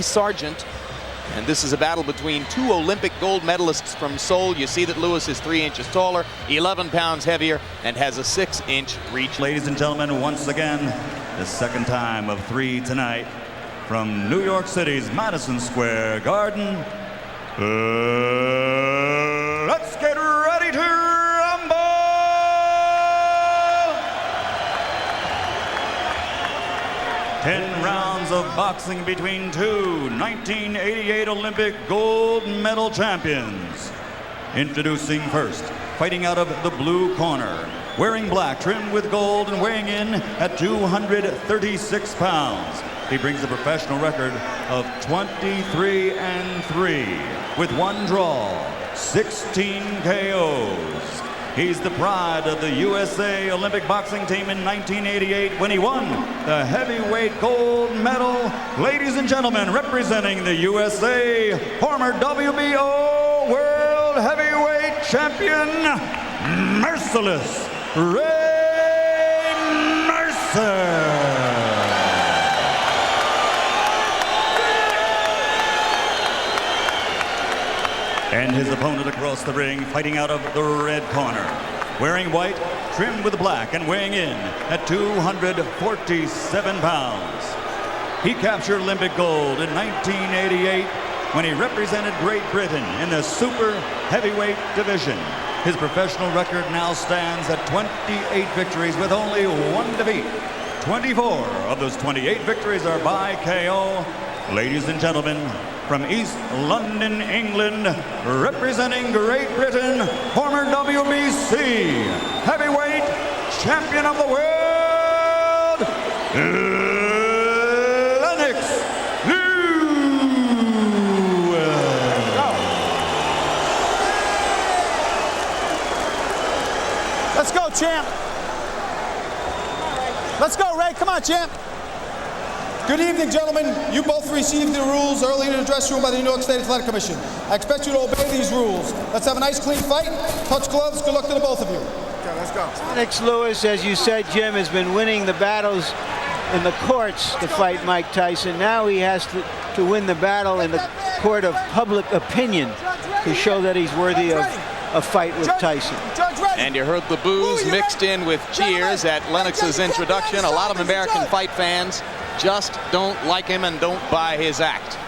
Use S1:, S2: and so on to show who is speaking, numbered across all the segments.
S1: Sargent. And this is a battle between two Olympic gold medalists from Seoul. You see that Lewis is 3 inches taller, 11 pounds heavier, and has a 6-inch reach.
S2: Ladies and gentlemen, once again, the second time of 3 tonight from New York City's Madison Square Garden. Let's get ready to rumble! 10 rounds of boxing between two 1988 Olympic gold medal champions. Introducing first, fighting out of the blue corner, wearing black trimmed with gold and weighing in at 236 pounds. He brings a professional record of 23-3 with 1 draw, 16 KOs. He's the pride of the USA Olympic boxing team in 1988 when he won the heavyweight gold medal. Ladies and gentlemen, representing the USA, former WBO World Heavyweight Champion, Merciless Ray Mercer. And his opponent across the ring, fighting out of the red corner, wearing white, trimmed with black, and weighing in at 247 pounds. He captured Olympic gold in 1988 when he represented Great Britain in the super heavyweight division. His professional record now stands at 28 victories with only 1 defeat. 24 of those 28 victories are by KO. Ladies and gentlemen, from East London, England, representing Great Britain, former WBC heavyweight champion of the world, Lennox Lewis.
S3: Let's go, champ. Let's go, Ray. Come on, champ.
S4: Good evening, gentlemen. You both received the rules earlier in the dressing room by the New York State Athletic Commission. I expect you to obey these rules. Let's have a nice, clean fight. Touch gloves. Good luck to the both of you. Okay, let's go.
S5: Lennox Lewis, as you said, Jim, has been winning the battles in the courts to fight Mike Tyson. Now he has to win the battle in the court of public opinion to show that he's worthy of a fight with Tyson.
S1: And you heard the boos mixed in with cheers at Lennox's introduction. A lot of American fight fans just don't like him and don't buy his act.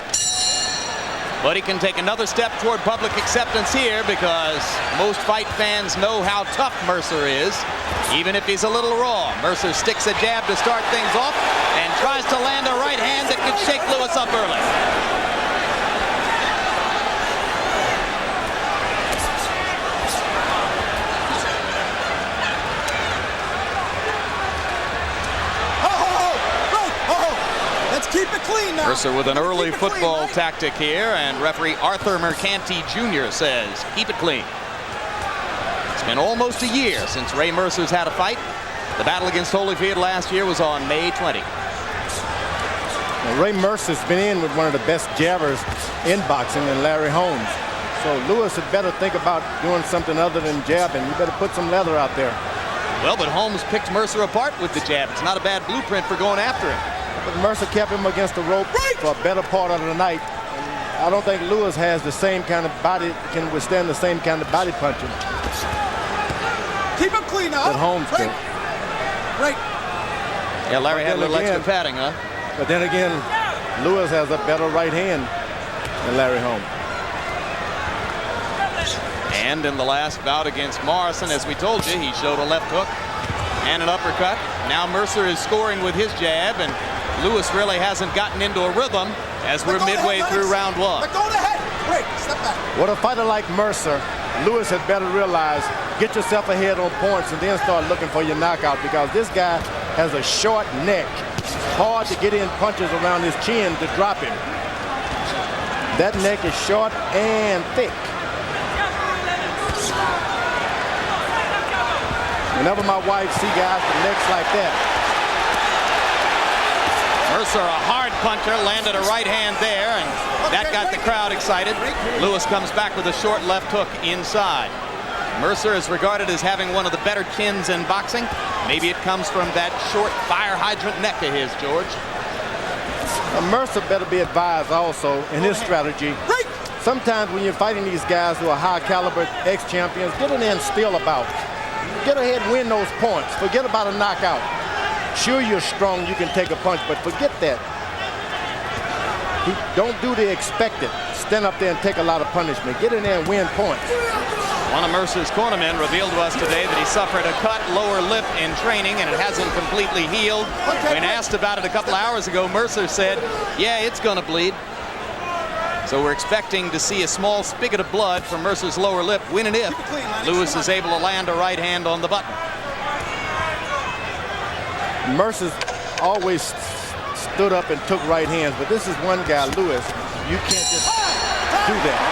S1: But he can take another step toward public acceptance here because most fight fans know how tough Mercer is, even if he's a little raw. Mercer sticks a jab to start things off and tries to land a right hand that could shake Lewis up early.
S4: Keep it clean now.
S1: Mercer with an early football tactic here, and referee Arthur Mercanti Jr. says, keep it clean. It's been almost a year since Ray Mercer's had a fight. The battle against Holyfield last year was on May 20.
S6: Well, Ray Mercer's been in with one of the best jabbers in boxing than Larry Holmes. So Lewis had better think about doing something other than jabbing. You better put some leather out there.
S1: Well, but Holmes picked Mercer apart with the jab. It's not a bad blueprint for going after him.
S6: But Mercer kept him against the rope for a better part of the night. And I don't think Lewis has the same kind of body, can withstand the same kind of body punching.
S4: Keep him clean now.
S6: That Holmes can.
S4: Right.
S1: Yeah, Larry had a little extra padding, huh?
S6: But then again, Lewis has a better right hand than Larry Holmes.
S1: And in the last bout against Morrison, as we told you, he showed a left hook and an uppercut. Now Mercer is scoring with his jab, and Lewis really hasn't gotten into a rhythm as we're midway through round 1.
S4: Let go of the head. Great. Step back.
S6: With a fighter like Mercer, Lewis had better realize, get yourself ahead on points and then start looking for your knockout, because this guy has a short neck. It's hard to get in punches around his chin to drop him. That neck is short and thick. Whenever my wife see guys with necks like that.
S1: Mercer, a hard puncher, landed a right hand there, and that got the crowd excited. Lewis comes back with a short left hook inside. Mercer is regarded as having one of the better chins in boxing. Maybe it comes from that short fire hydrant neck of his, George.
S6: Mercer better be advised also in his strategy. Sometimes when you're fighting these guys who are high caliber ex-champions, get in there and steal a bout. Get ahead and win those points. Forget about a knockout. Sure, you're strong, you can take a punch, but forget that. Don't do the expected. Stand up there and take a lot of punishment. Get in there and win points.
S1: One of Mercer's cornermen revealed to us today that he suffered a cut lower lip in training and it hasn't completely healed. When asked about it a couple hours ago, Mercer said, yeah, it's going to bleed. So we're expecting to see a small spigot of blood from Mercer's lower lip when and if Lewis is able to land a right hand on the button.
S6: Mercer's always stood up and took right hands, but this is one guy, Lewis. You can't just do that.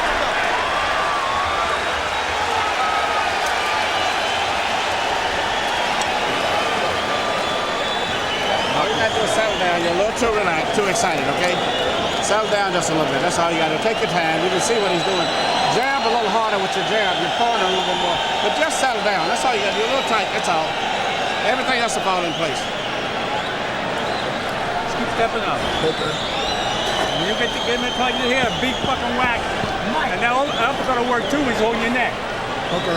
S7: All you gotta do is settle down. You're a little too relaxed, too excited, okay? Settle down just a little bit. That's all you gotta do. Take your time. You can see what he's doing. Jab a little harder with your jab. You're throwing a little bit more. But just settle down. That's all you gotta do. A little tight, that's all. Everything else will fall in place.
S8: Just keep stepping up.
S3: Okay.
S8: When you get in the tight, you hear a big fucking whack. And that uppercut will work too. He's holding your neck.
S3: Okay.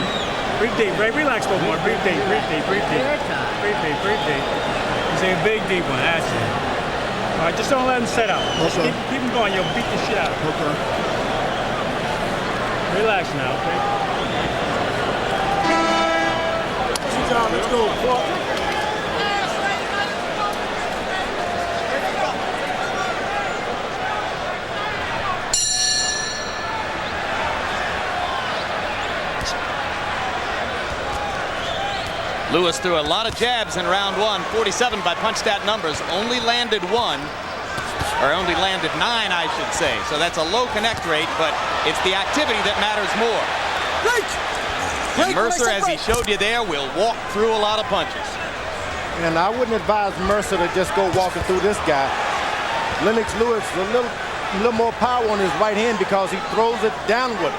S8: Breathe deep, Ray. Relax a little more. Breathe deep, breathe deep, breathe deep. Breathe deep, breathe deep. You say a big deep one. That's it. All right, just don't let him set up. Just
S3: Okay.
S8: keep him going. You'll beat the shit out of him.
S3: Okay.
S8: Relax now, okay?
S7: Let's go.
S1: Lewis threw a lot of jabs in round one, 47 by punch stat numbers, only landed 9, I should say. So that's a low connect rate, but it's the activity that matters more. And Mercer, as he showed you there, will walk through a lot of punches.
S6: And I wouldn't advise Mercer to just go walking through this guy. Lennox Lewis, a little more power on his right hand because he throws it downward.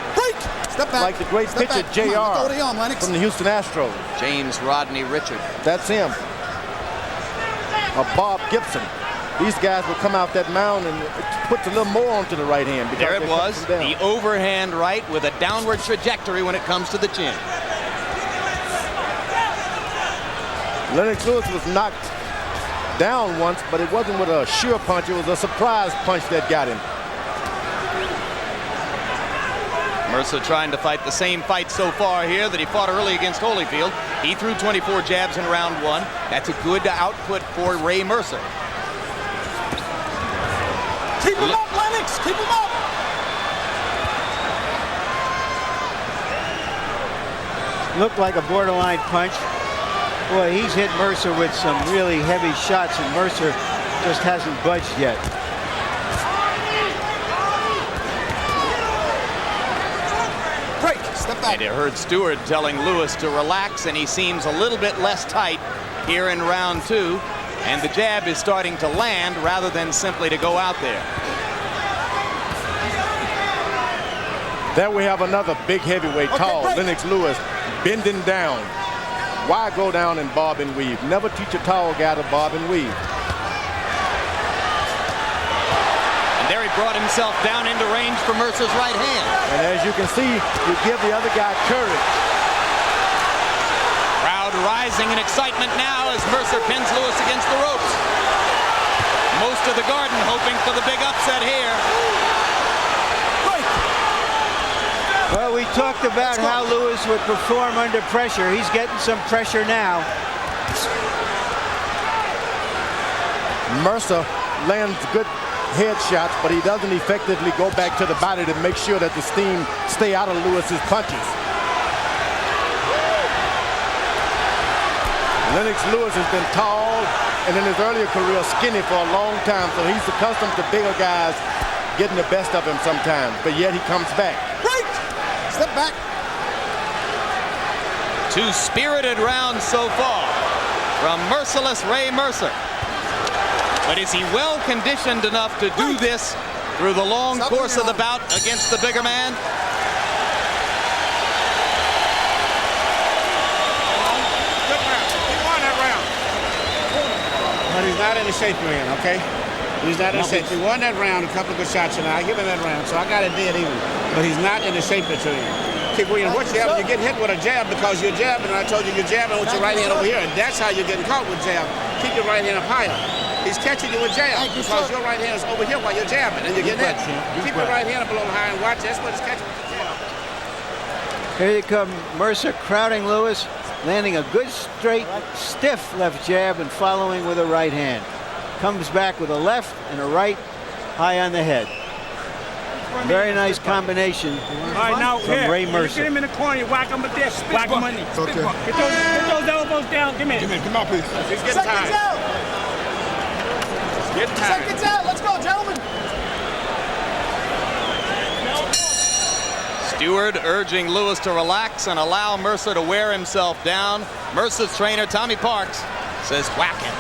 S4: Step back.
S6: Like the great
S4: Step
S6: pitcher
S4: back.
S6: J.R.
S4: Come on, throw the arm, Lennox.
S6: from the Houston Astros.
S1: James Rodney Richard.
S6: That's him. Or Bob Gibson. These guys will come out that mound and it puts a little more onto the right hand.
S1: There it was, the overhand right with a downward trajectory when it comes to the chin.
S6: Lennox Lewis was knocked down once, but it wasn't with a sure punch. It was a surprise punch that got him.
S1: Mercer trying to fight the same fight so far here that he fought early against Holyfield. He threw 24 jabs in round one. That's a good output for Ray Mercer.
S4: Keep him up, Lennox. Keep him up.
S5: Looked like a borderline punch. Boy, he's hit Mercer with some really heavy shots, and Mercer just hasn't budged yet.
S4: Break. Step back.
S1: And you heard Stewart telling Lewis to relax, and he seems a little bit less tight here in round two. And the jab is starting to land rather than simply to go out there.
S6: There we have another big heavyweight, tall Lennox Lewis, bending down. Why go down and bob and weave? Never teach a tall guy to bob and weave.
S1: And there he brought himself down into range for Mercer's right hand.
S6: And as you can see, you give the other guy courage.
S1: Crowd rising in excitement now as Mercer pins Lewis against the ropes. Most of the Garden hoping for the big upset here.
S5: Well, we talked about how Lewis would perform under pressure. He's getting some pressure now.
S6: Mercer lands good head shots, but he doesn't effectively go back to the body to make sure that the steam stay out of Lewis's punches. Lennox Lewis has been tall and in his earlier career skinny for a long time, so he's accustomed to bigger guys getting the best of him sometimes, but yet he comes back.
S4: Step back.
S1: Two spirited rounds so far from merciless Ray Mercer. But is he well conditioned enough to do this through the long course of the bout against the bigger man?
S7: Good round. He won that round. But he's not in the shape you're in, okay? He's not in shape. He won that round, a couple of good shots, and I give him that round, so I got it dead even. But he's not in the shape that you're in. Keep Williams, what you have, you get hit with a jab because you're jabbing, and I told you you're jabbing with your right hand over here, and that's how you're getting caught with jab. Keep your right hand up higher. He's catching you with jab because your right hand is over here while you're jabbing, and you're getting hit. Keep your right hand up a little higher and watch. That's what he's catching with the jab.
S5: Here you come, Mercer crowding Lewis, landing a good straight, stiff left jab and following with a right hand. Comes back with a left and a right high on the head. Very nice combination from Ray Mercer.
S8: Get him in the corner, you whack him with this, whack him on it. Okay. Get those elbows down. Come in.
S7: Come on, please. He's getting tired.
S4: Out.
S7: He's getting tired.
S4: Seconds out. Let's go, gentlemen.
S1: Stewart urging Lewis to relax and allow Mercer to wear himself down. Mercer's trainer, Tommy Parks, says whack him.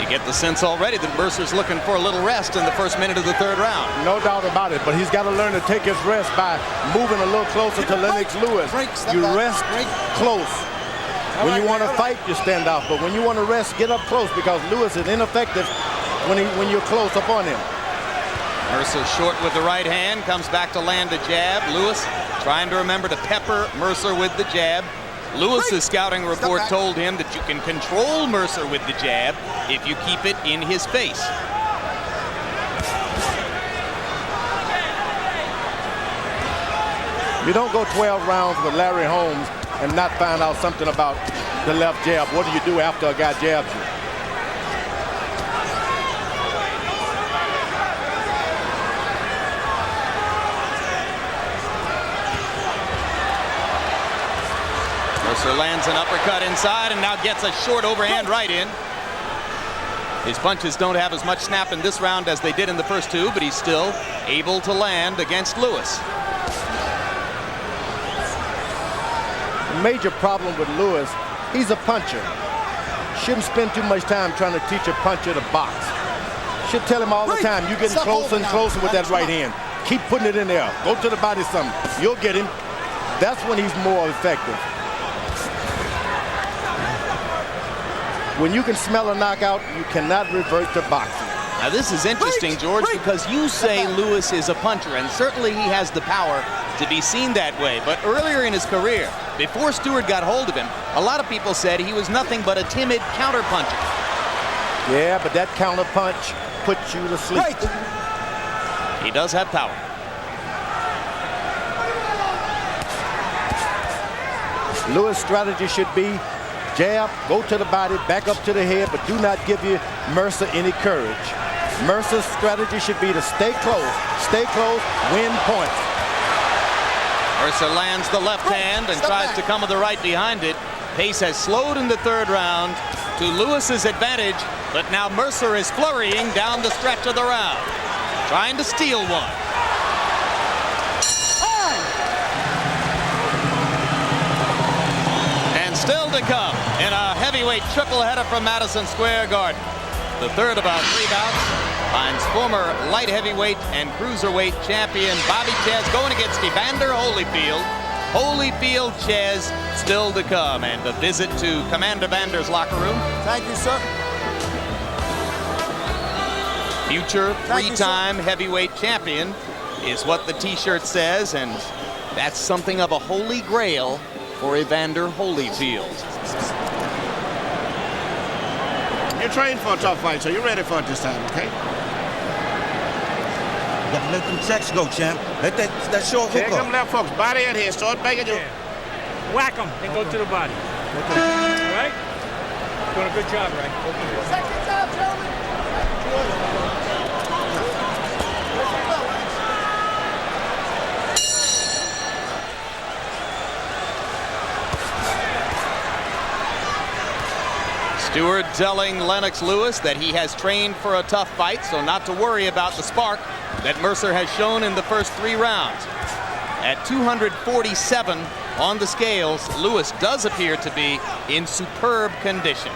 S1: Get the sense already that Mercer's looking for a little rest in the first minute of the third round.
S6: No doubt about it, but he's got to learn to take his rest by moving a little closer to Lennox Lewis. You rest close. When you want to fight, you stand off, but when you want to rest, get up close because Lewis is ineffective when you're close up on him.
S1: Mercer short with the right hand, comes back to land a jab. Lewis trying to remember to pepper Mercer with the jab. Lewis's scouting report told him that you can control Mercer with the jab if you keep it in his face.
S6: You don't go 12 rounds with Larry Holmes and not find out something about the left jab. What do you do after a guy jabs you?
S1: Mercer lands an uppercut inside and now gets a short overhand right in. His punches don't have as much snap in this round as they did in the first two, but he's still able to land against Lewis.
S6: The major problem with Lewis, he's a puncher. Shouldn't spend too much time trying to teach a puncher to box. Should tell him all the time, you're getting closer and closer with that right hand. Keep putting it in there. Go to the body some. You'll get him. That's when he's more effective. When you can smell a knockout, you cannot revert to boxing.
S1: Now this is interesting, George, because you say Lewis is a puncher, and certainly he has the power to be seen that way. But earlier in his career, before Stewart got hold of him, a lot of people said he was nothing but a timid counterpuncher.
S6: Yeah, but that counterpunch puts you to sleep.
S1: He does have power.
S6: Lewis' strategy should be jab, go to the body, back up to the head, but do not give you Mercer any courage. Mercer's strategy should be to stay close, win points.
S1: Mercer lands the left hand and tries to come with the right behind it. Pace has slowed in the third round to Lewis's advantage, but now Mercer is flurrying down the stretch of the round, trying to steal one. Still to come in a heavyweight triple header from Madison Square Garden. The third of our three bouts finds former light heavyweight and cruiserweight champion Bobby Chez going against Evander Holyfield. Holyfield, Chez still to come, and a visit to Commander Vander's locker room.
S4: Thank you, sir.
S1: Future three-time heavyweight champion is what the t-shirt says, and that's something of a holy grail for Evander Holyfield.
S7: You're trained for a tough fight, so you're ready for it this time, okay?
S9: You gotta let them checks go, champ. Let that short hook
S7: Take
S9: up.
S7: them left hooks, body in here, start banging you.
S8: Whack them and go to the body.
S9: Okay.
S8: All right? Doing a good job, Ray.
S4: Seconds out, gentlemen.
S1: Stewart telling Lennox Lewis that he has trained for a tough fight, so not to worry about the spark that Mercer has shown in the first 3 rounds. At 247 on the scales, Lewis does appear to be in superb condition.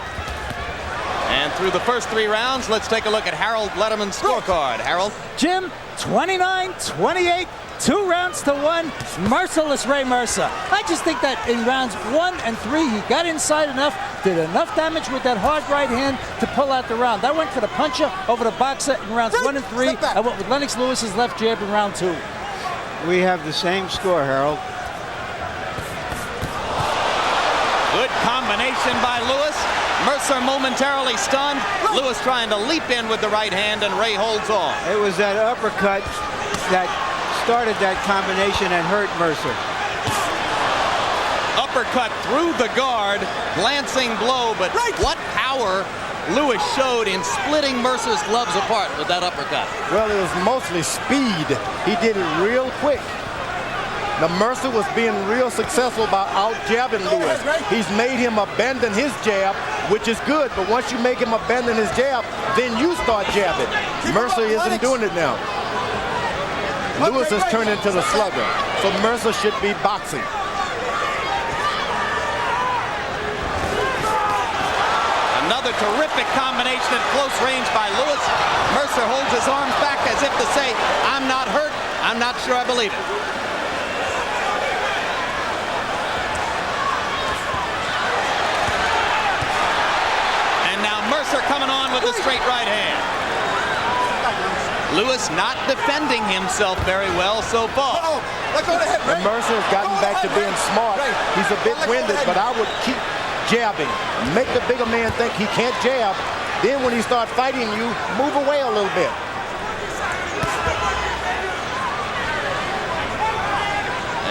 S1: And through the first 3 rounds, let's take a look at Harold Letterman's scorecard. Harold?
S3: Jim, 29-28, 2 rounds to 1, merciless Ray Mercer. I just think that in rounds 1 and 3, he got inside enough, did enough damage with that hard right hand to pull out the round. I went for the puncher over the boxer in rounds 1 and 3. I went with Lennox Lewis's left jab in round 2.
S5: We have the same score, Harold.
S1: Good combination by Lewis. Mercer momentarily stunned. Lewis trying to leap in with the right hand, and Ray holds on.
S5: It was that uppercut that started that combination and hurt Mercer.
S1: Uppercut through the guard, glancing blow, but what power Lewis showed in splitting Mercer's gloves apart with that uppercut.
S6: Well, it was mostly speed. He did it real quick. Now, Mercer was being real successful by out-jabbing Lewis. He's made him abandon his jab, which is good, but once you make him abandon his jab, then you start jabbing. Mercer isn't doing it now. Lewis has turned into the slugger, so Mercer should be boxing.
S1: Another terrific combination at close range by Lewis. Mercer holds his arms back as if to say, I'm not hurt, I'm not sure I believe it. And now Mercer coming on with a straight right hand. Lewis not defending himself very well so far.
S6: And Mercer has gotten back to being smart. He's a bit winded, but I would keep jabbing. Make the bigger man think he can't jab. Then when he starts fighting you, move away a little bit.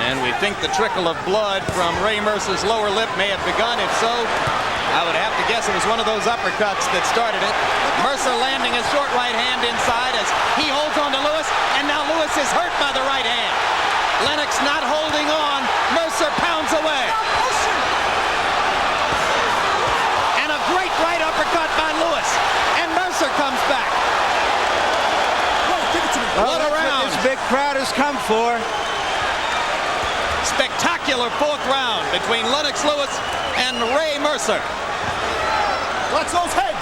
S1: And we think the trickle of blood from Ray Mercer's lower lip may have begun. If so, I would have to guess it was one of those uppercuts that started it. Mercer landing a short right hand inside as he holds on to Lewis, and now Lewis is hurt by the right hand. Lennox not holding on. Mercer pounds away. And a great right uppercut by Lewis, and Mercer comes back. What a round.
S5: This big crowd has come for.
S1: Spectacular 4th round between Lennox Lewis and Ray Mercer.
S4: Watch those heads.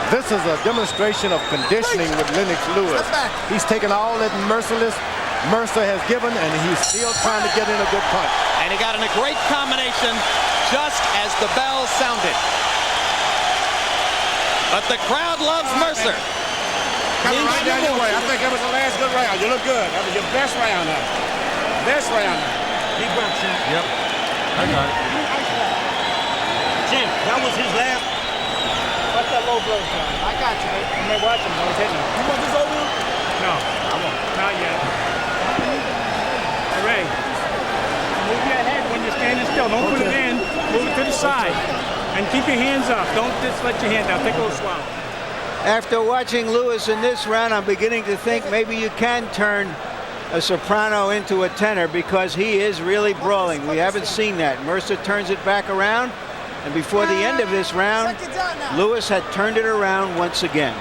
S6: This is a demonstration of conditioning with Lennox Lewis. He's taken all that Mercer has given, and he's still trying to get in a good punch.
S1: And he got in a great combination just as the bell sounded. But the crowd loves Mercer.
S7: Coming right down your way. I think that was the last good round. You look good. That was your best round now. Best round.
S9: Big round, champ. Yep. I got it. Champ, that was his last.
S3: What's that low blow, John? I got you, baby.
S7: I'm going to watch him. I was hitting him.
S3: You want this over?
S8: No, I won't. Not yet. Ray, move your head when you're standing still. Don't put it in. Move it to the side. And keep your hands up. Don't just let your hand down. Take a little swallow.
S5: After watching Lewis in this round, I'm beginning to think maybe you can turn a soprano into a tenor because he is really brawling. We haven't seen that. Mercer turns it back around, and before the end of this round, Lewis had turned it around once again.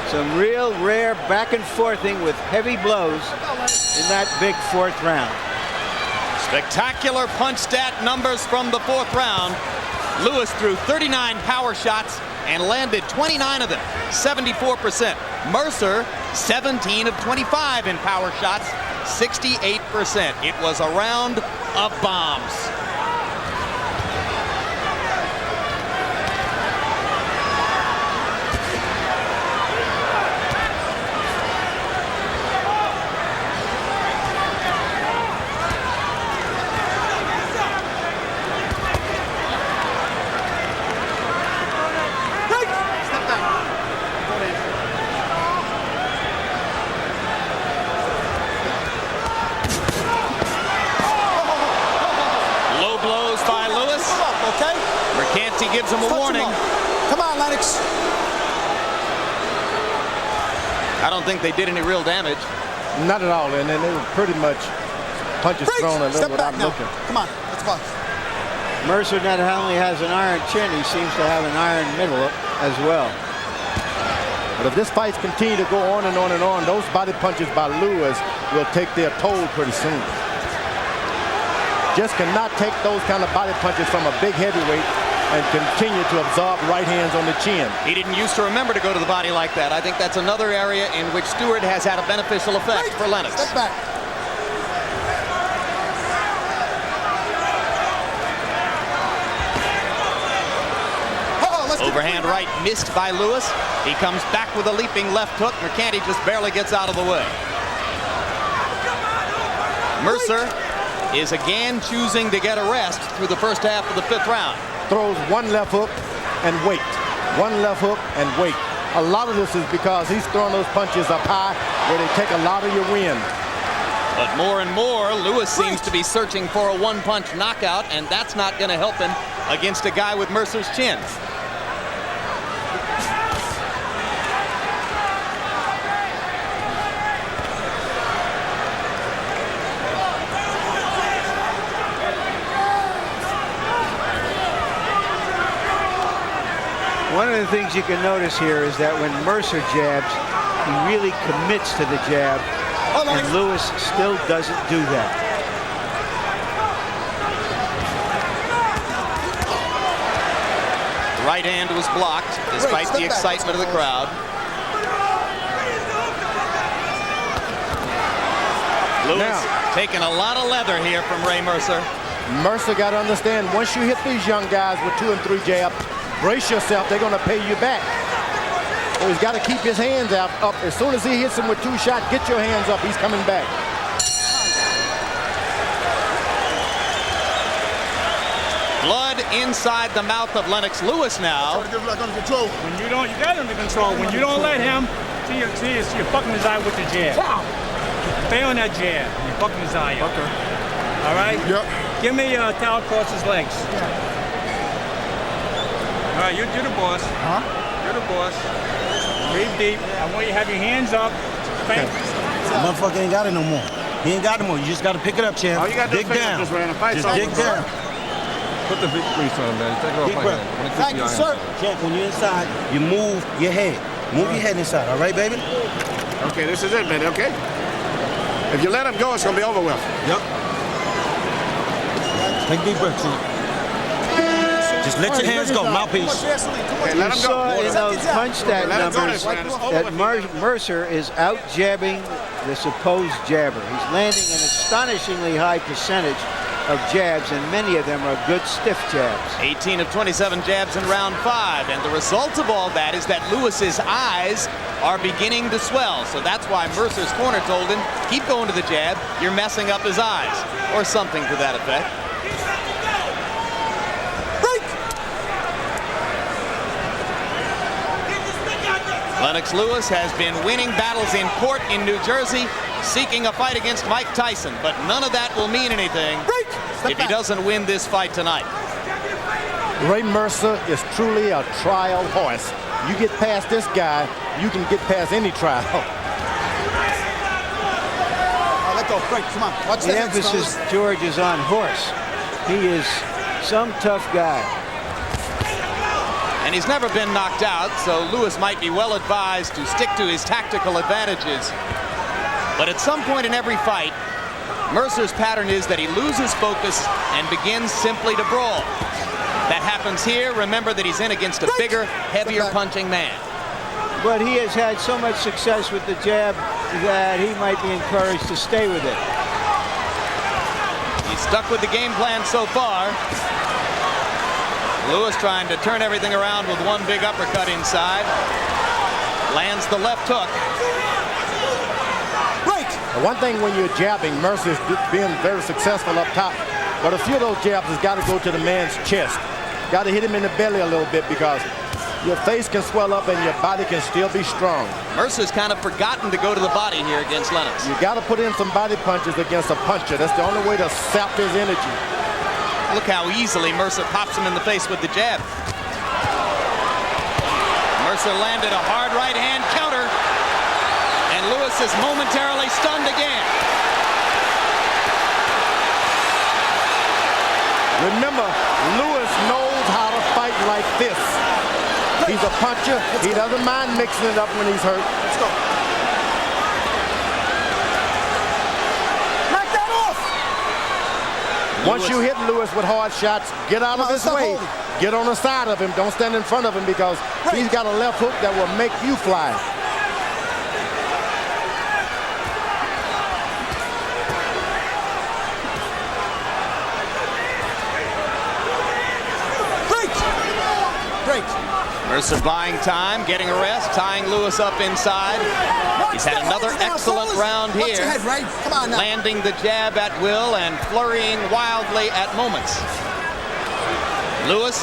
S5: Some real rare back and forthing with heavy blows in that big 4th round.
S1: Spectacular punch stat numbers from the 4th round. Lewis threw 39 power shots and landed 29 of them, 74%. Mercer, 17 of 25 in power shots, 68%. It was a round of bombs. He gives him a warning.
S4: Come on, Lennox.
S1: I don't think they did any real damage.
S6: Not at all, and then they were pretty much punches thrown a little without looking.
S4: Come on, let's box.
S5: Mercer not only has an iron chin, he seems to have an iron middle as well.
S6: But if this fight continues to go on and on and on, those body punches by Lewis will take their toll pretty soon. Just cannot take those kind of body punches from a big heavyweight and continue to absorb right hands on the chin.
S1: He didn't used to remember to go to the body like that. I think that's another area in which Stewart has had a beneficial effect for Lennox.
S4: Step back.
S1: Overhand right missed by Lewis. He comes back with a leaping left hook. Mercanti just barely gets out of the way. Mercer is again choosing to get a rest through the first half of the 5th round.
S6: Throws one left hook and wait. One left hook and wait. A lot of this is because he's throwing those punches up high where they take a lot of your wind.
S1: But more and more, Lewis seems to be searching for a one-punch knockout, and that's not going to help him against a guy with Mercer's chin.
S5: One of the things you can notice here is that when Mercer jabs, he really commits to the jab, and Lewis still doesn't do that.
S1: The right hand was blocked despite the excitement of the crowd. Lewis taking a lot of leather here from Ray Mercer.
S6: Mercer got to understand, once you hit these young guys with 2 and 3 jabs, brace yourself, they're going to pay you back. So he's got to keep his hands up. As soon as he hits him with 2 shots, get your hands up. He's coming back.
S1: Blood inside the mouth of Lennox Lewis now.
S8: When you don't, you got it under control. When you don't let him, see, you're fucking his eye with the jab. Stay on that jab. You're fucking his eye up. Okay. All right?
S4: Yep.
S8: Give me a towel across his legs. All right, you're the boss.
S4: Huh?
S8: You're the boss. Breathe deep. I want you to have your hands up. Bang.
S9: Motherfucker ain't got it no more. He ain't got it no more. You just got to pick it up, champ.
S7: All you got to
S9: dig down.
S7: Just
S9: dig down.
S10: Put the big grease on, man. Take it off
S9: Deep
S10: my
S9: breath.
S10: hand.
S4: Thank you, sir.
S9: Champ, when you're inside, you move your head. Move your head inside, all right, baby?
S7: Okay, this is it, man, okay? If you let him go, it's going to be over with.
S9: Yep. Take a deep breath, champ. Just let your hands go, mouthpiece.
S7: Okay, let him go.
S5: saw in those punch stat
S7: Let him go,
S5: numbers
S7: man.
S5: that Mercer is out jabbing the supposed jabber. He's landing an astonishingly high percentage of jabs, and many of them are good stiff jabs.
S1: 18 of 27 jabs in round 5, and the result of all that is that Lewis's eyes are beginning to swell. So that's why Mercer's corner told him, keep going to the jab, you're messing up his eyes, or something to that effect. Lennox Lewis has been winning battles in court in New Jersey, seeking a fight against Mike Tyson, but none of that will mean anything if he doesn't win this fight tonight.
S6: Ray Mercer is truly a trial horse. You get past this guy, you can get past any trial.
S4: Let go, break, come on. Watch
S5: The emphasis, George, is on horse. He is some tough guy.
S1: And he's never been knocked out, so Lewis might be well advised to stick to his tactical advantages. But at some point in every fight, Mercer's pattern is that he loses focus and begins simply to brawl. That happens here. Remember that he's in against a bigger, heavier punching man.
S5: But he has had so much success with the jab that he might be encouraged to stay with it.
S1: He's stuck with the game plan so far. Lewis trying to turn everything around with one big uppercut inside. Lands the left hook.
S6: One thing when you're jabbing, Mercer's being very successful up top, but a few of those jabs has got to go to the man's chest. Got to hit him in the belly a little bit because your face can swell up and your body can still be strong.
S1: Mercer's kind of forgotten to go to the body here against Lennox.
S6: You got to put in some body punches against a puncher. That's the only way to sap his energy.
S1: Look how easily Mercer pops him in the face with the jab. Mercer landed a hard right hand counter, and Lewis is momentarily stunned again.
S6: Remember, a puncher. He doesn't mind mixing it up when he's hurt.
S4: Let's go. Knock that off!
S6: Once you hit Lewis with hard shots, get out of his way. Get on the side of him. Don't stand in front of him because he's got a left hook that will make you fly.
S1: Mercer buying time, getting a rest, tying Lewis up inside. He's had another excellent round here, landing the jab at will and flurrying wildly at moments. Lewis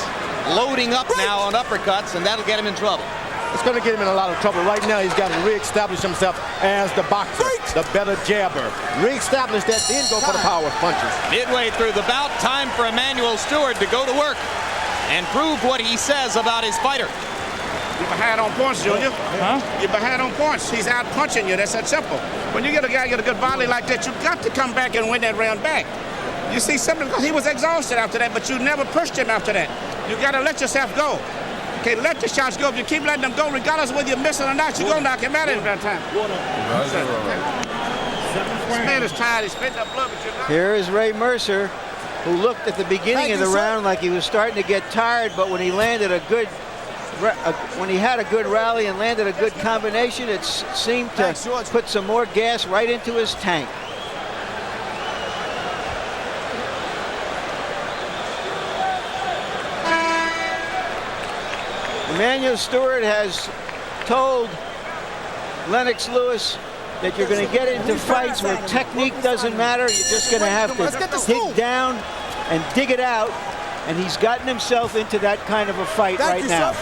S1: loading up now on uppercuts, and that'll get him in trouble.
S6: It's going to get him in a lot of trouble. Right now, he's got to reestablish himself as the boxer, the better jabber. Reestablish that, then go for the power punches.
S1: Midway through the bout, time for Emmanuel Stewart to go to work and prove what he says about his fighter.
S7: You're behind on points, Junior. Huh? You're behind on points. He's out punching you. That's that simple. When you get a guy get a good volley like that, you've got to come back and win that round back. You see something, he was exhausted after that, but you never pushed him after that. You got to let yourself go. Okay, let the shots go. If you keep letting them go, regardless of whether you're missing or not, you're going to knock him out in that time. This man is tired. He's spitting up blood, but you're not.
S5: Here is Ray Mercer, who looked at the beginning of the round like he was starting to get tired, but when he landed a good, when he had a good rally and landed a good combination, it seemed to put some more gas right into his tank. Emmanuel Stewart has told Lennox Lewis that you're going to get into fights where technique doesn't matter. You're just going to have to dig down and dig it out. And he's gotten himself into that kind of a fight right now.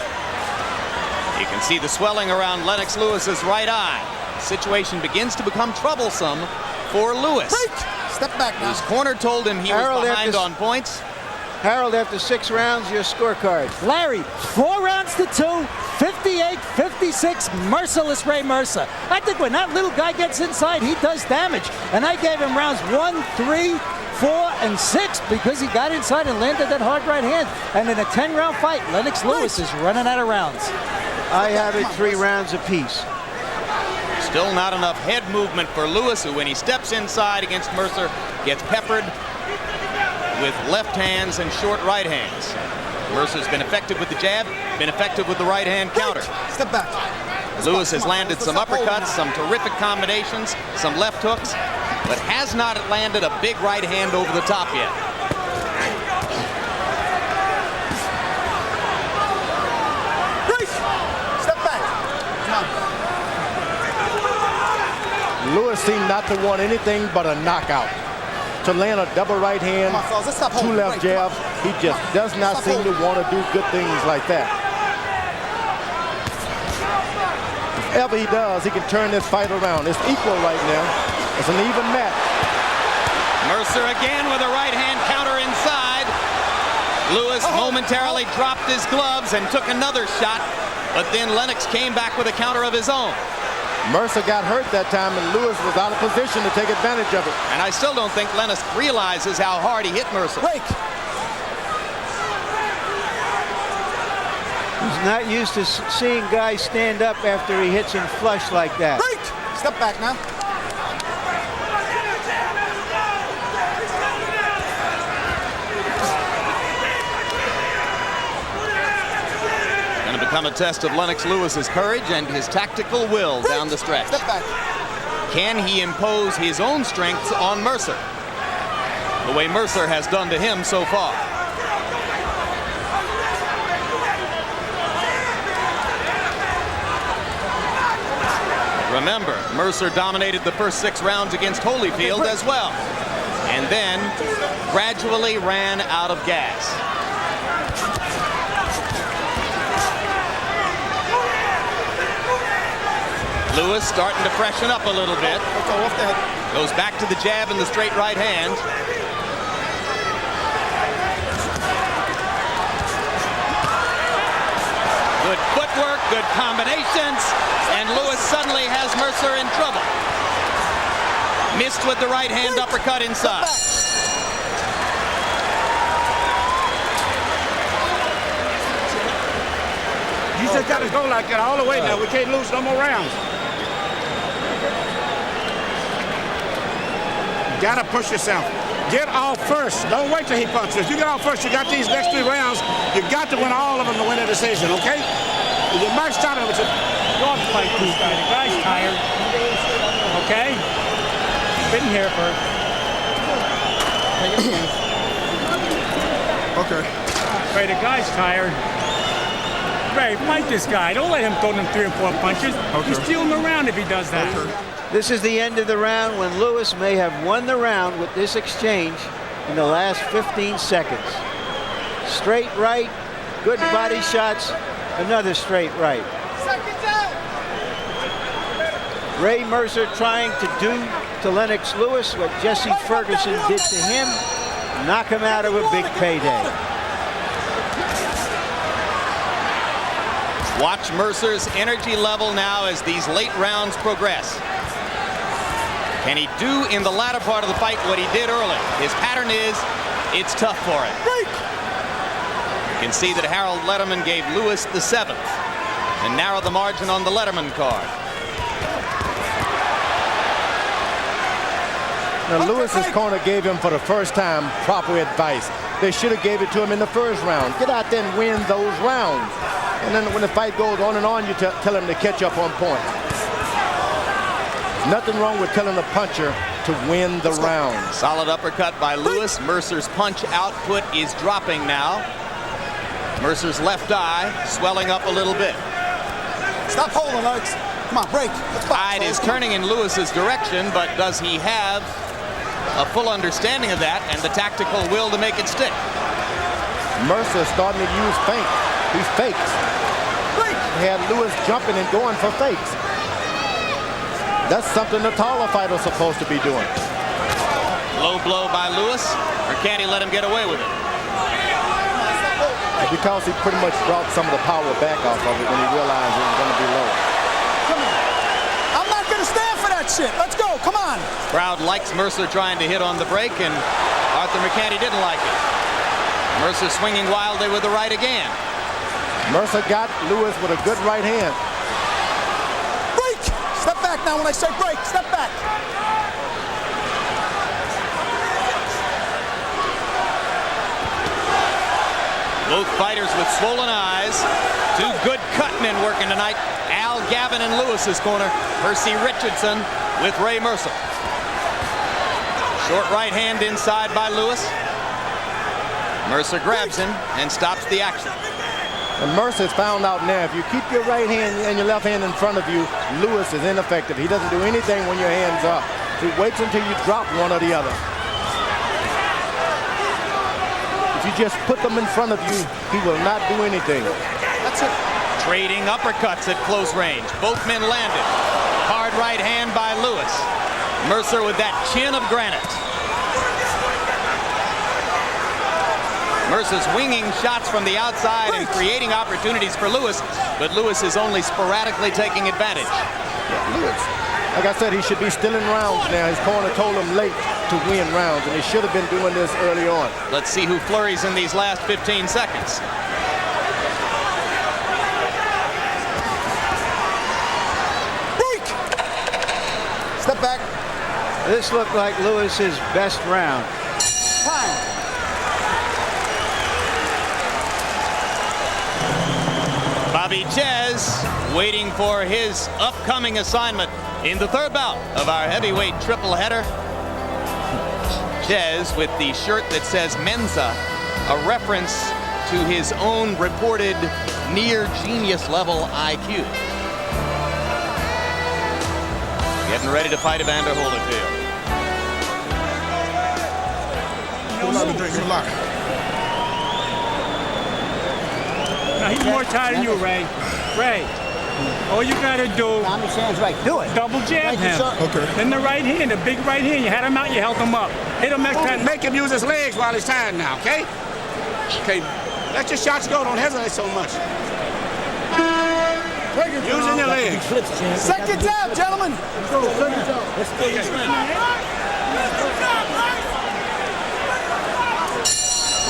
S1: You can see the swelling around Lennox Lewis's right eye. The situation begins to become troublesome for Lewis.
S4: Step back now.
S1: His corner told him he was behind on points.
S5: Harold, after 6 rounds, your scorecard.
S3: Larry, 4 rounds to 2, 58-56, merciless Ray Mercer. I think when that little guy gets inside, he does damage. And I gave him rounds 1, 3, 4, and 6 because he got inside and landed that hard right hand. And in a 10-round fight, Lennox Lewis is running out of rounds.
S5: I have it 3 rounds apiece.
S1: Still not enough head movement for Lewis, who when he steps inside against Mercer, gets peppered with left hands and short right hands. Mercer's been effective with the jab, been effective with the right hand counter.
S4: Step back.
S1: Lewis has landed some uppercuts, some terrific combinations, some left hooks, but has not landed a big right hand over the top yet.
S4: Step back.
S6: Lewis seemed not to want anything but a knockout. To land a double right hand, 2 left jabs, he just does not seem to want to do good things like that. If ever he does, he can turn this fight around. It's equal right now. It's an even match.
S1: Mercer again with a right hand counter inside. Lewis momentarily dropped his gloves and took another shot, but then Lennox came back with a counter of his own.
S6: Mercer got hurt that time, and Lewis was out of position to take advantage of it.
S1: And I still don't think Lennox realizes how hard he hit Mercer.
S5: He's not used to seeing guys stand up after he hits him flush like that.
S4: Step back now.
S1: Become a test of Lennox Lewis's courage and his tactical will down the stretch.
S4: Step back.
S1: Can he impose his own strengths on Mercer, the way Mercer has done to him so far? Remember, Mercer dominated the first 6 rounds against Holyfield as well, and then gradually ran out of gas. Lewis starting to freshen up a little bit. Goes back to the jab and the straight right hand. Good footwork, good combinations, and Lewis suddenly has Mercer in trouble. Missed with the right hand uppercut inside.
S7: You just got to go like that all the way now. We can't lose no more rounds. You got to push yourself. Get off first. Don't wait till he punches. You get off first. You got these next 3 rounds. You got to win all of them to win a decision, okay? You might start it with you.
S8: Don't fight this guy. The guy's tired. Okay? Been here first.
S9: Okay.
S8: Ray, the guy's tired. Ray, fight this guy. Don't let him throw them 3 or 4 punches.
S9: Okay.
S8: You steal him around if he does that.
S9: Okay.
S5: This is the end of the round when Lewis may have won the round with this exchange in the last 15 seconds. Straight right, good body shots, another straight right. Ray Mercer trying to do to Lennox Lewis what Jesse Ferguson did to him, knock him out of a big payday.
S1: Watch Mercer's energy level now as these late rounds progress. Can he do in the latter part of the fight what he did early? His pattern is, it's tough for him. You can see that Harold Letterman gave Lewis the 7th and narrowed the margin on the Letterman card.
S6: Now, Lewis's corner gave him, for the first time, proper advice. They should have gave it to him in the first round. Get out there and win those rounds. And then when the fight goes on and on, you tell him to catch up on points. Nothing wrong with telling the puncher to win the round.
S1: Solid uppercut by Lewis. Mercer's punch output is dropping now. Mercer's left eye swelling up a little bit.
S4: Stop holding, Alex. Come on, break.
S1: Tide is turning in Lewis's direction, but does he have a full understanding of that and the tactical will to make it stick?
S6: Mercer starting to use feint. He fakes. He had Lewis jumping and going for fakes. That's something the taller fighter's supposed to be doing.
S1: Low blow by Lewis, or can he let him get away with it?
S6: Because he pretty much brought some of the power back off of it when he realized it was going to be low.
S4: Come on. I'm not going to stand for that shit. Let's go. Come on.
S1: Crowd likes Mercer trying to hit on the break, and Arthur McCanty didn't like it. Mercer swinging wildly with the right again.
S6: Mercer got Lewis with a good right hand.
S4: Break. Step back now when I say break. Step back.
S1: Both fighters with swollen eyes. 2 good cut men working tonight. Al Gavin in Lewis's corner. Percy Richardson with Ray Mercer. Short right hand inside by Lewis. Mercer grabs him and stops the action.
S6: And Mercer's found out now, if you keep your right hand and your left hand in front of you, Lewis is ineffective. He doesn't do anything when your hand's up. He waits until you drop one or the other. If you just put them in front of you, he will not do anything.
S1: That's it. Trading uppercuts at close range. Both men landed. Hard right hand by Lewis. Mercer with that chin of granite. Mercer's winging shots from the outside and creating opportunities for Lewis, but Lewis is only sporadically taking advantage.
S6: Yeah, Lewis, like I said, he should be still in rounds now. His corner told him late to win rounds, and he should have been doing this early on.
S1: Let's see who flurries in these last 15 seconds.
S4: Break. Step back.
S5: This looked like Lewis's best round.
S4: Time.
S1: Bobby Ches waiting for his upcoming assignment in the 3rd bout of our heavyweight triple header. Ches with the shirt that says Mensa, a reference to his own reported near genius level IQ. Getting ready to fight Evander Holyfield.
S9: Good luck.
S8: Now, he's more tired than you, Ray. Ray, all you got to do,
S3: Understands right. Do it.
S8: double jab him.
S9: Okay.
S8: Then the right hand, the big right hand. You had him out, you held him up. Hit him next time.
S7: Make him use his legs while he's tired now, okay? Okay, let your shots go. Don't hesitate so much. Using your legs.
S4: Second jab, gentlemen.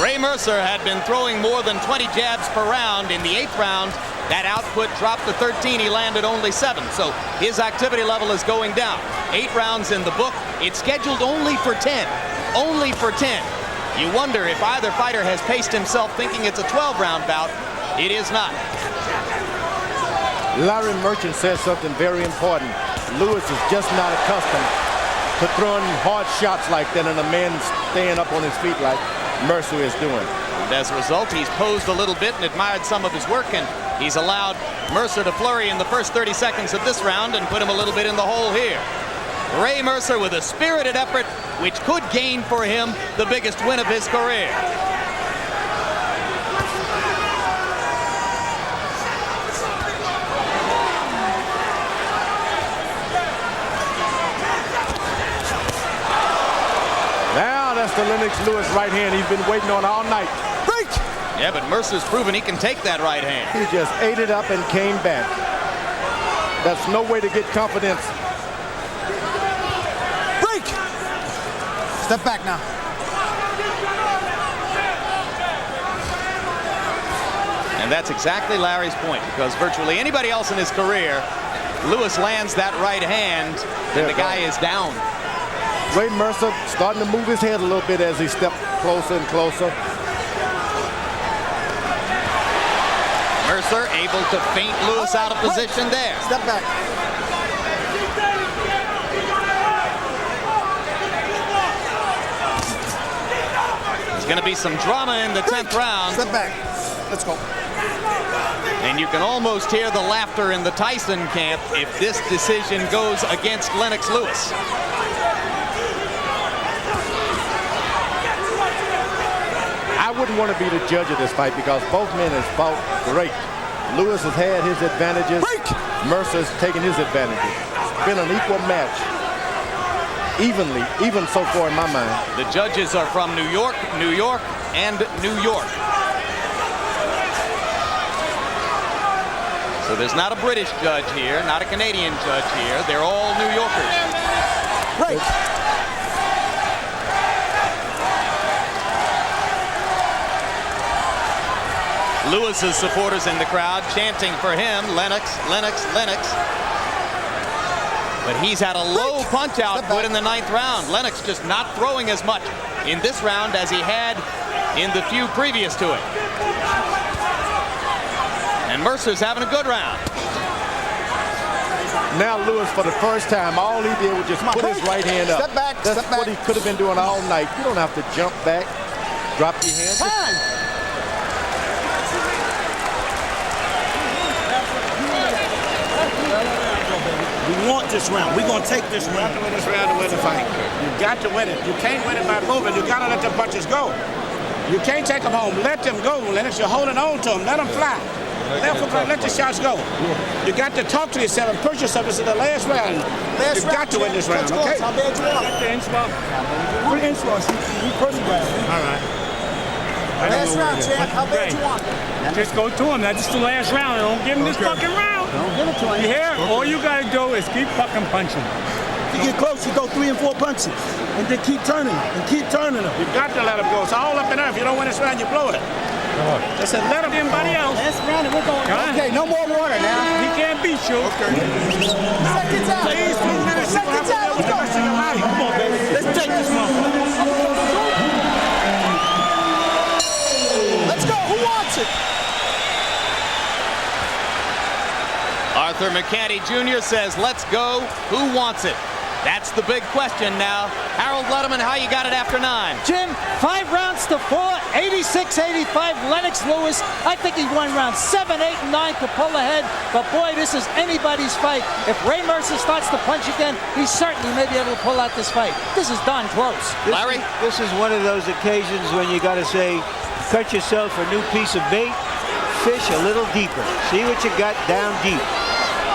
S1: Ray Mercer had been throwing more than 20 jabs per round. In the 8th round, that output dropped to 13. He landed only 7. So his activity level is going down. 8 rounds in the book. It's scheduled only for 10. Only for 10. You wonder if either fighter has paced himself thinking it's a 12-round bout. It is not.
S6: Larry Merchant said something very important. Lewis is just not accustomed to throwing hard shots like that and a man staying up on his feet like Mercer is doing.
S1: And as a result, he's posed a little bit and admired some of his work, and he's allowed Mercer to flurry in the first 30 seconds of this round and put him a little bit in the hole here. Ray Mercer with a spirited effort which could gain for him the biggest win of his career.
S6: Now that's the Lennox Lewis right hand he's been waiting on all night.
S4: Break!
S1: Yeah, but Mercer's proven he can take that right hand.
S6: He just ate it up and came back. That's no way to get confidence.
S4: Break! Step back now.
S1: And that's exactly Larry's point, because virtually anybody else in his career, Lewis lands that right hand, and the guy is down.
S6: Ray Mercer starting to move his head a little bit as he stepped closer and closer.
S1: Mercer able to feint Lewis out of position there.
S4: Step back.
S1: There's going to be some drama in the 10th round.
S4: Step back. Let's go.
S1: And you can almost hear the laughter in the Tyson camp if this decision goes against Lennox Lewis.
S6: I wouldn't want to be the judge of this fight because both men have fought great. Lewis has had his advantages.
S4: Break!
S6: Mercer's taken his advantages. It's been an equal match. Evenly, even so far in my mind.
S1: The judges are from New York, New York, and New York. So there's not a British judge here, not a Canadian judge here. They're all New Yorkers.
S4: Break!
S1: Lewis's supporters in the crowd chanting for him, Lennox, Lennox, Lennox. But he's had a low punch output in the 9th round. Lennox just not throwing as much in this round as he had in the few previous to it. And Mercer's having a good round.
S6: Now Lewis, for the first time, all he did was just put his right hand up.
S4: Step back,
S6: That's
S4: step back.
S6: what he could have been doing all night. You don't have to jump back, drop your hand.
S4: Time!
S9: We want this round. We're going to take this round.
S7: You got to win this round to win the fight. You got to win it. You can't win it by moving. You got to let the punches go. You can't take them home. Let them go, Lennox. You're holding on to them. Let them fly. Let the shots go. You got to talk to yourself and push yourself. This is the last round. You've got to win this round, okay?
S8: How bad you want? The inch ball. Put the inch ball. He personally grabs it.
S7: All right.
S4: Last round, champ. How bad you want?
S8: Just go to him. That's the last round. Don't give him this fucking round.
S3: Don't give it to him.
S8: You hear? All you gotta do is keep fucking punching.
S9: If you get close, you go 3 and 4 punches. And then keep turning them. And keep turning them.
S7: You got to let them go. It's all up in there. If you don't win this round, you blow it. Just said let anybody else.
S3: Last round and we're going.
S4: Okay, no more water now.
S8: He can't beat you.
S4: Seconds out.
S7: Please, 3 minutes. You don't have to deal with the rest of your life.
S9: Come on, baby. Let's take this motherfucker.
S4: Let's go. Who wants it?
S1: Arthur McCanty Jr. says, let's go. Who wants it? That's the big question now. Harold Letterman, how you got it after 9?
S3: Jim, 5 rounds to 4, 86-85, Lennox Lewis. I think he won rounds 7, 8, and 9 to pull ahead. But boy, this is anybody's fight. If Ray Mercer starts to punch again, he certainly may be able to pull out this fight. This is darn close.
S1: Larry?
S5: This is one of those occasions when you got to say, cut yourself a new piece of bait, fish a little deeper. See what you got down deep.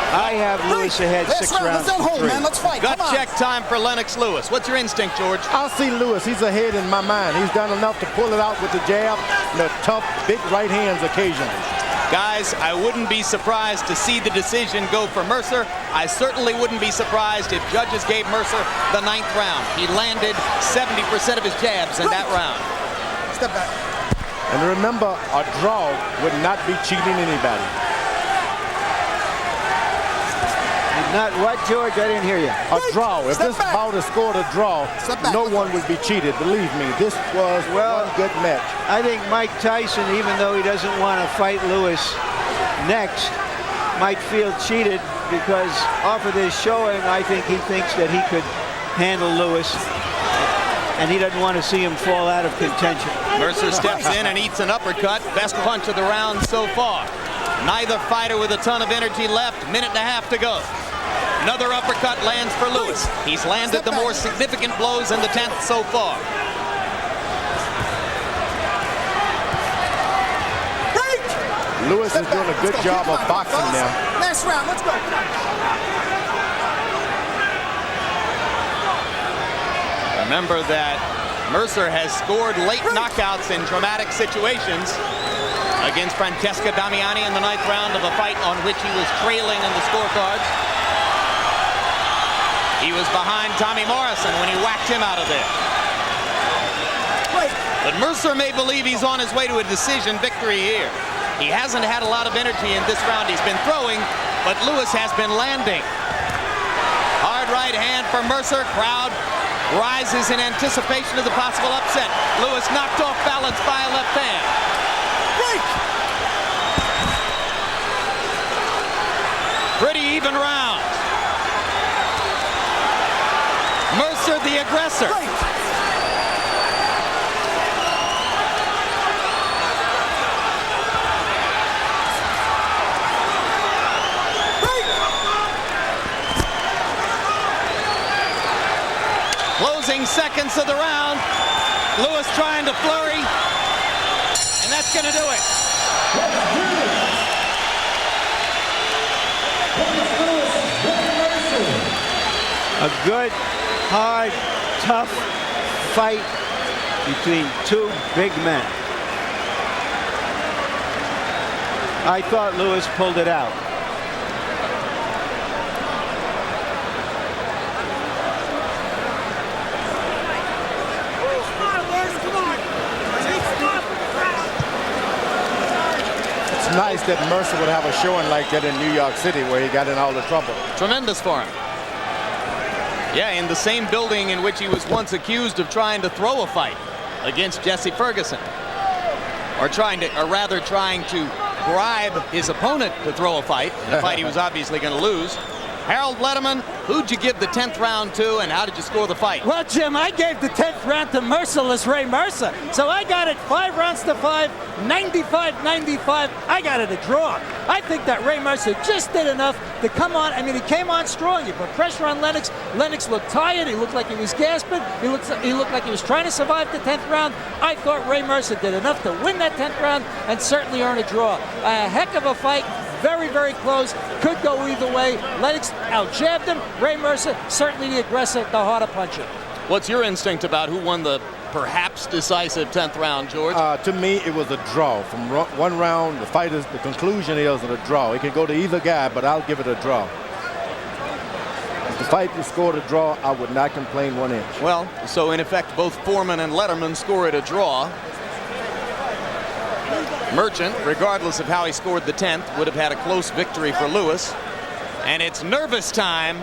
S5: I have Lewis ahead 6 rounds
S4: Let's
S5: to
S4: hold,
S5: 3.
S4: man. Let's fight.
S1: Gut
S4: Come on.
S1: check time for Lennox Lewis. What's your instinct, George?
S6: I'll see Lewis. He's ahead in my mind. He's done enough to pull it out with the jab and the tough, big right hands occasionally.
S1: Guys, I wouldn't be surprised to see the decision go for Mercer. I certainly wouldn't be surprised if judges gave Mercer the 9th round. He landed 70% of his jabs in that round.
S4: Step back.
S6: And remember, a draw would not be cheating anybody.
S5: Not what, George? I didn't hear you.
S6: A draw. If this bout is scored a draw, no one would be cheated. Believe me, this was one good match.
S5: I think Mike Tyson, even though he doesn't want to fight Lewis next, might feel cheated because off of this showing, I think he thinks that he could handle Lewis, and he doesn't want to see him fall out of contention.
S1: Mercer steps in and eats an uppercut. Best punch of the round so far. Neither fighter with a ton of energy left. Minute and a half to go. Another uppercut lands for Lewis. He's landed the more significant blows in the 10th so far.
S6: Lewis is doing a good job of boxing now.
S4: Last round, let's go.
S1: Remember that Mercer has scored late knockouts in dramatic situations against Francesca Damiani in the 9th round of a fight on which he was trailing in the scorecards. He was behind Tommy Morrison when he whacked him out of there. But Mercer may believe he's on his way to a decision victory here. He hasn't had a lot of energy in this round. He's been throwing, but Lewis has been landing. Hard right hand for Mercer. Crowd rises in anticipation of the possible upset. Lewis knocked off balance by a left hand. Pretty even round. Mercer the aggressor. Closing seconds of the round. Lewis trying to flurry. And that's going to do it.
S5: A good, hard, tough fight between two big men. I thought Lewis pulled it out.
S6: It's nice that Mercer would have a showing like that in New York City where he got in all the trouble.
S1: Tremendous for him. Yeah, in the same building in which he was once accused of trying to throw a fight against Jesse Ferguson. Or rather trying to bribe his opponent to throw a fight, in a fight he was obviously going to lose. Harold Letterman, who'd you give the 10th round to, and how did you score the fight?
S3: Well, Jim, I gave the 10th round to Merciless Ray Mercer. So I got it 5 rounds to 5, 95-95. I got it a draw. I think that Ray Mercer just did enough to come on. I mean, he came on strong. He put pressure on Lennox. Lennox looked tired. He looked like he was gasping. He looked like he was trying to survive the 10th round. I thought Ray Mercer did enough to win that 10th round and certainly earn a draw. A heck of a fight. Very, very close. Could go either way. Lennox out-jabbed him. Ray Mercer, certainly the aggressor, the harder puncher.
S1: What's your instinct about who won the perhaps decisive 10th round, George?
S6: To me, it was a draw. From one round, the conclusion is a draw. It can go to either guy, but I'll give it a draw. If the fight was scored a draw, I would not complain 1 inch.
S1: Well, so in effect, both Foreman and Letterman score it a draw. Merchant, regardless of how he scored the 10th, would have had a close victory for Lewis. And it's nervous time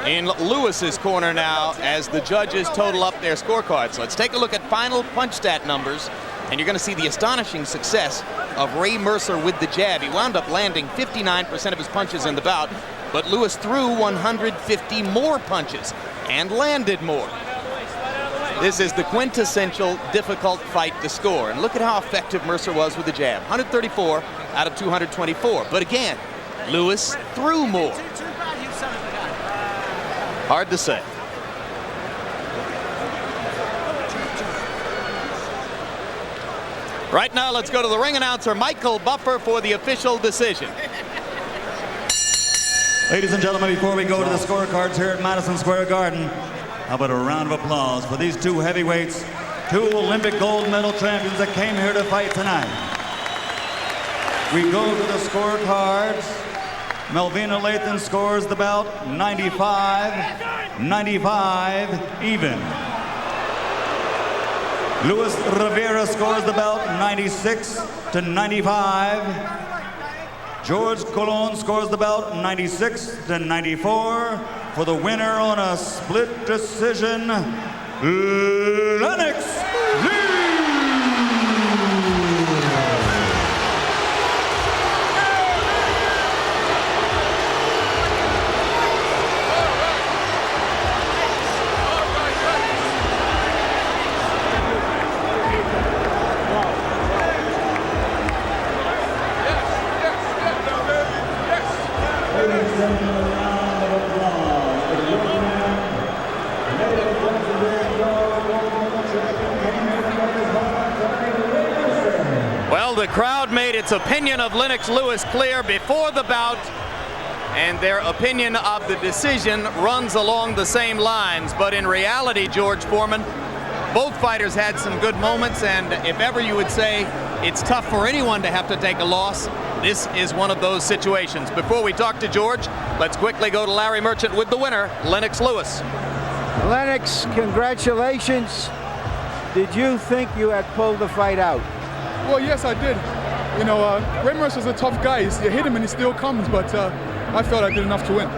S1: in Lewis's corner now as the judges total up their scorecards. Let's take a look at final punch stat numbers, and you're going to see the astonishing success of Ray Mercer with the jab. He wound up landing 59% of his punches in the bout, but Lewis threw 150 more punches and landed more. This is the quintessential difficult fight to score. And look at how effective Mercer was with the jab. 134 out of 224. But again, Lewis threw more. Hard to say. Right now, let's go to the ring announcer, Michael Buffer, for the official decision.
S2: Ladies and gentlemen, before we go to the scorecards here at Madison Square Garden, how about a round of applause for these two heavyweights, two Olympic gold medal champions that came here to fight tonight. We go to the scorecards. Melvina Lathan scores the bout 95-95 even. Luis Rivera scores the belt 96-95. George Colon scores the belt 96-94. For the winner on a split decision, Lennox Lee.
S1: Well, the crowd made its opinion of Lennox Lewis clear before the bout, and their opinion of the decision runs along the same lines. But in reality, George Foreman, both fighters had some good moments, and if ever you would say it's tough for anyone to have to take a loss, this is one of those situations. Before we talk to George, let's quickly go to Larry Merchant with the winner, Lennox Lewis.
S5: Lennox, congratulations. Did you think you had pulled the fight out?
S11: Well, yes, I did. You know, Ray Mercer's a tough guy. You hit him and he still comes, but I felt I did enough to win.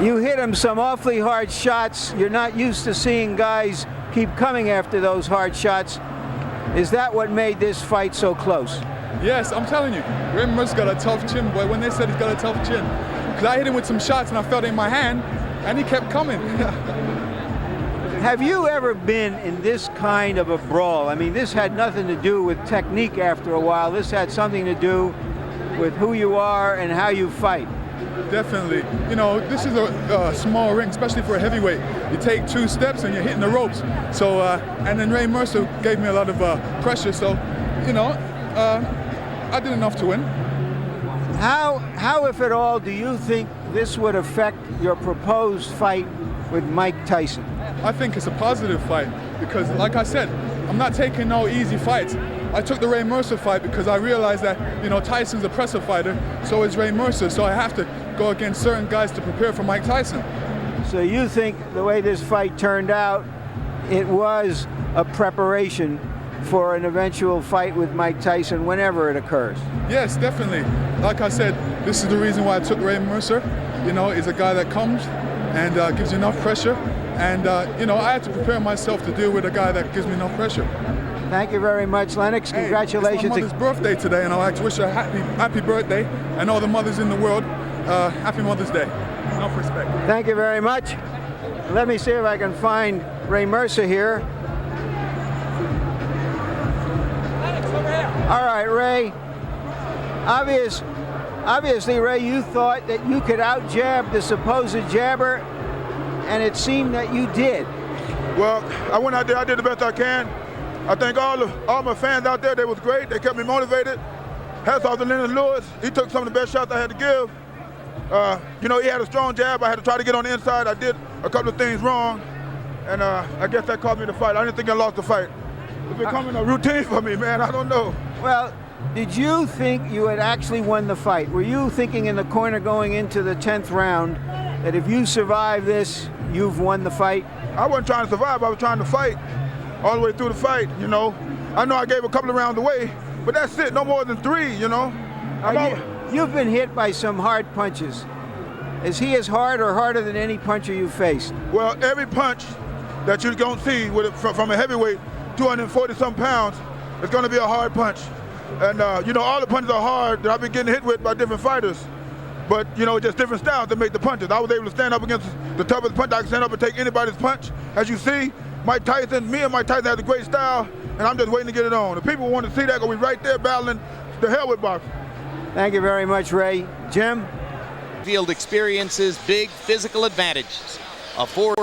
S5: You hit him some awfully hard shots. You're not used to seeing guys keep coming after those hard shots. Is that what made this fight so close?
S11: Yes, I'm telling you, Ray Mercer's got a tough chin, boy. When they said he's got a tough chin, because I hit him with some shots and I felt it in my hand, and he kept coming.
S5: Have you ever been in this kind of a brawl? I mean, this had nothing to do with technique after a while. This had something to do with who you are and how you fight.
S11: Definitely. You know, this is a small ring, especially for a heavyweight. You take 2 steps and you're hitting the ropes. So, and then Ray Mercer gave me a lot of pressure. So, you know, I did enough to win.
S5: How, if at all, do you think this would affect your proposed fight with Mike Tyson?
S11: I think it's a positive fight because, like I said, I'm not taking no easy fights. I took the Ray Mercer fight because I realized that, you know, Tyson's a presser fighter, so is Ray Mercer, so I have to go against certain guys to prepare for Mike Tyson.
S5: So you think the way this fight turned out, it was a preparation for an eventual fight with Mike Tyson whenever it occurs?
S11: Yes, definitely. Like I said, this is the reason why I took Ray Mercer. You know, he's a guy that comes and gives you enough pressure. And, you know, I had to prepare myself to deal with a guy that gives me enough pressure.
S5: Thank you very much, Lennox. Congratulations.
S11: Hey, it's my mother's birthday today, and I'd like to wish her a happy birthday, and all the mothers in the world, happy Mother's Day. Enough respect.
S5: Thank you very much. Let me see if I can find Ray Mercer here. All right, Ray. Obviously, Ray, you thought that you could out-jab the supposed jabber, and it seemed that you did.
S12: Well, I went out there, I did the best I can. I think all my fans out there, they was great. They kept me motivated. Hats off to Lennox Lewis. He took some of the best shots I had to give. You know, he had a strong jab. I had to try to get on the inside. I did a couple of things wrong, and I guess that cost me the fight. I didn't think I lost the fight. It's becoming a routine for me, man. I don't know.
S5: Well, did you think you had actually won the fight? Were you thinking in the corner going into the 10th round that if you survive this, you've won the fight?
S12: I wasn't trying to survive. I was trying to fight all the way through the fight, you know. I know I gave a couple of rounds away, but that's it. No more than 3, you know.
S5: You've been hit by some hard punches. Is he as hard or harder than any puncher you've faced?
S12: Well, every punch that you're going to see from a heavyweight, 240-some pounds, it's going to be a hard punch. And, you know, all the punches are hard that I've been getting hit with by different fighters. But, you know, just different styles that make the punches. I was able to stand up against the toughest punch. I can stand up and take anybody's punch. As you see, Mike Tyson, me and Mike Tyson has a great style, and I'm just waiting to get it on. If people want to see that, we'll be right there battling the hell with boxing.
S5: Thank you very much, Ray. Jim?
S1: Field experiences big physical advantages. A 4